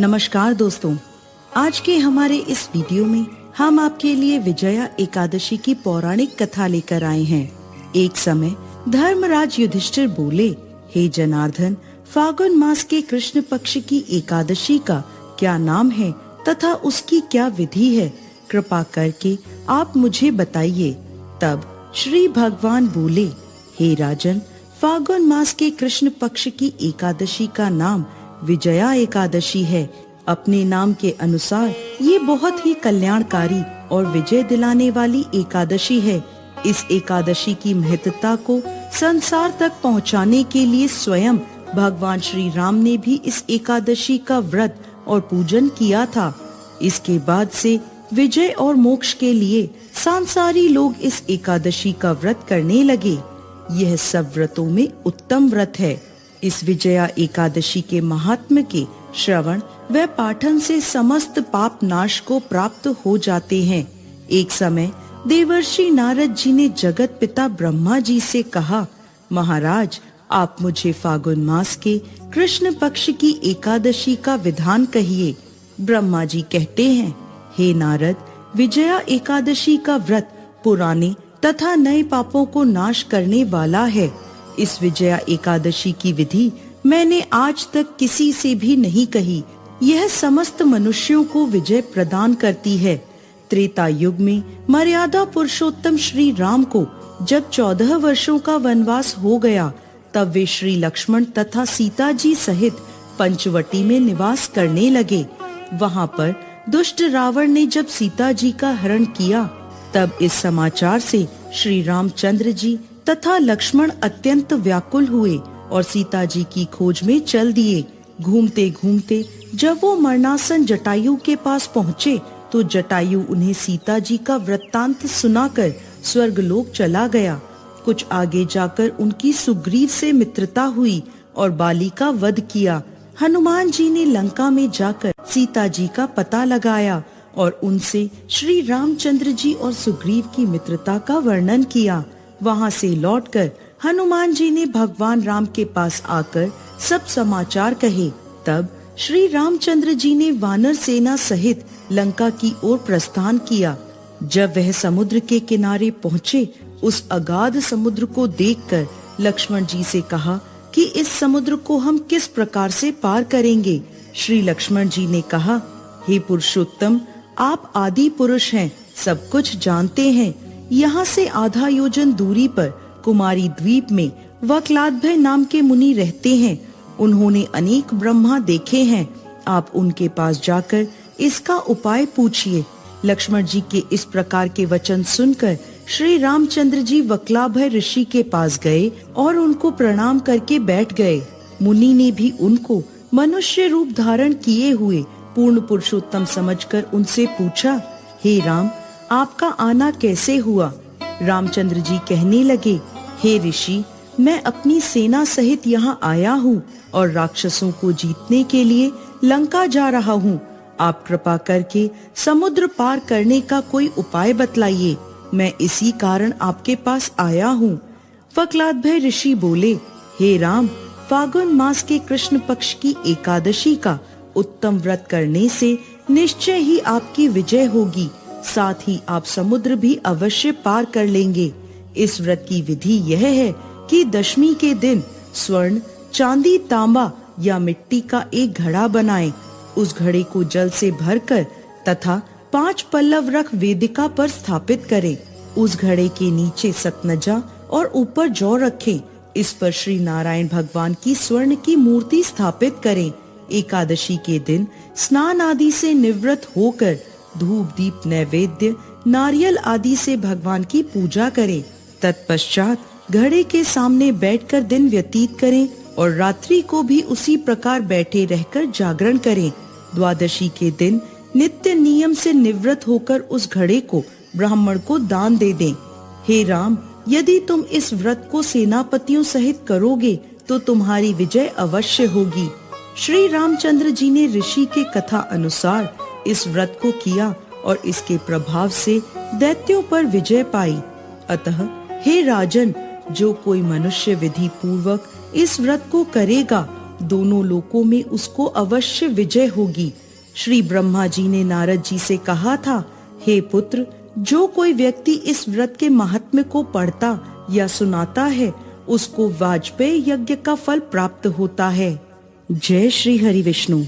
नमस्कार दोस्तों, आज के हमारे इस वीडियो में हम आपके लिए विजया एकादशी की पौराणिक कथा लेकर आए हैं। एक समय धर्मराज युधिष्ठिर बोले, हे जनार्दन, फागुन मास के कृष्ण पक्ष की एकादशी का क्या नाम है तथा उसकी क्या विधि है, कृपा करके आप मुझे बताइए। तब श्री भगवान बोले, हे राजन, फागुन मास के कृष्ण पक्ष की एकादशी का नाम विजया एकादशी है। अपने नाम के अनुसार ये बहुत ही कल्याणकारी और विजय दिलाने वाली एकादशी है। इस एकादशी की महत्ता को संसार तक पहुंचाने के लिए स्वयं भगवान श्री राम ने भी इस एकादशी का व्रत और पूजन किया था। इसके बाद से विजय और मोक्ष के लिए सांसारी लोग इस एकादशी का व्रत करने लगे। यह सब व्रतों में उत्तम व्रत है। इस विजया एकादशी के महात्म्य के श्रवण व पाठन से समस्त पाप नाश को प्राप्त हो जाते हैं। एक समय देवर्षि नारद जी ने जगत पिता ब्रह्मा जी से कहा, महाराज, आप मुझे फागुन मास के कृष्ण पक्ष की एकादशी का विधान कहिए। ब्रह्मा जी कहते हैं, हे नारद, विजया एकादशी का व्रत पुराने तथा नए पापों को नाश करने वाला है। इस विजया एकादशी की विधि मैंने आज तक किसी से भी नहीं कही। यह समस्त मनुष्यों को विजय प्रदान करती है। त्रेता युग में मर्यादा पुरुषोत्तम श्री राम को जब 14 वर्षों का वनवास हो गया, तब वे श्री लक्ष्मण तथा सीता जी सहित पंचवटी में निवास करने लगे। वहाँ पर दुष्ट रावण ने जब सीता जी का हरण किया, तब इस समाचार से श्री रामचंद्र जी तथा लक्ष्मण अत्यंत व्याकुल हुए और सीता जी की खोज में चल दिए। घूमते घूमते जब वो मरणासन जटायु के पास पहुँचे, तो जटायु उन्हें सीता जी का वृत्तांत सुनाकर स्वर्गलोक चला गया। कुछ आगे जाकर उनकी सुग्रीव से मित्रता हुई और बाली का वध किया। हनुमान जी ने लंका में जाकर सीता जी का पता लगाया और उनसे श्री रामचंद्र जी और सुग्रीव की मित्रता का वर्णन किया। वहाँ से लौटकर हनुमान जी ने भगवान राम के पास आकर सब समाचार कहे। तब श्री रामचंद्र जी ने वानर सेना सहित लंका की ओर प्रस्थान किया। जब वह समुद्र के किनारे पहुँचे, उस अगाध समुद्र को देखकर लक्ष्मण जी से कहा कि इस समुद्र को हम किस प्रकार से पार करेंगे। श्री लक्ष्मण जी ने कहा, हे पुरुषोत्तम, आप आदि पुरुष हैं, सब कुछ जानते हैं। यहाँ से आधा योजन दूरी पर कुमारी द्वीप में वक्लाद्भय नाम के मुनि रहते हैं। उन्होंने अनेक ब्रह्मा देखे हैं। आप उनके पास जाकर इसका उपाय पूछिए। लक्ष्मण जी के इस प्रकार के वचन सुनकर श्री रामचंद्र जी वक्लाभय ऋषि के पास गए और उनको प्रणाम करके बैठ गए। मुनि ने भी उनको मनुष्य रूप धारण किए हुए पूर्ण पुरुषोत्तम समझकर उनसे पूछा, हे राम, आपका आना कैसे हुआ? रामचंद्र जी कहने लगे, हे ऋषि, मैं अपनी सेना सहित यहाँ आया हूँ और राक्षसों को जीतने के लिए लंका जा रहा हूँ। आप कृपा करके समुद्र पार करने का कोई उपाय बतलाइए। मैं इसी कारण आपके पास आया हूँ। वक्लाद्भय ऋषि बोले, हे राम, फागुन मास के कृष्ण पक्ष की एकादशी का उत्तम व्रत करने से निश्चय ही आपकी विजय होगी। साथ ही आप समुद्र भी अवश्य पार कर लेंगे। इस व्रत की विधि यह है कि दशमी के दिन स्वर्ण, चांदी, तांबा या मिट्टी का एक घड़ा बनाएं। उस घड़े को जल से भरकर तथा 5 पल्लव रख वेदिका पर स्थापित करें। उस घड़े के नीचे सतनजा और ऊपर जौ रखें। इस पर श्री नारायण भगवान की स्वर्ण की मूर्ति स्थापित करें। एकादशी के दिन स्नान आदि से निवृत्त होकर धूप, दीप, नैवेद्य, नारियल आदि से भगवान की पूजा करें। तत्पश्चात घड़े के सामने बैठकर दिन व्यतीत करें और रात्रि को भी उसी प्रकार बैठे रहकर जागरण करें। द्वादशी के दिन नित्य नियम से निवृत्त होकर उस घड़े को ब्राह्मण को दान दे दें। हे राम, यदि तुम इस व्रत को सेनापतियों सहित करोगे तो तुम्हारी विजय अवश्य होगी। श्री रामचंद्र जी ने ऋषि के कथा अनुसार इस व्रत को किया और इसके प्रभाव से दैत्यों पर विजय पाई। अतः हे राजन, जो कोई मनुष्य विधि पूर्वक इस व्रत को करेगा दोनों लोकों में उसको अवश्य विजय होगी। श्री ब्रह्मा जी ने नारद जी से कहा था, हे पुत्र, जो कोई व्यक्ति इस व्रत के महात्म्य को पढ़ता या सुनाता है उसको वाजपेय यज्ञ का फल प्राप्त होता है। जय श्री हरि विष्णु।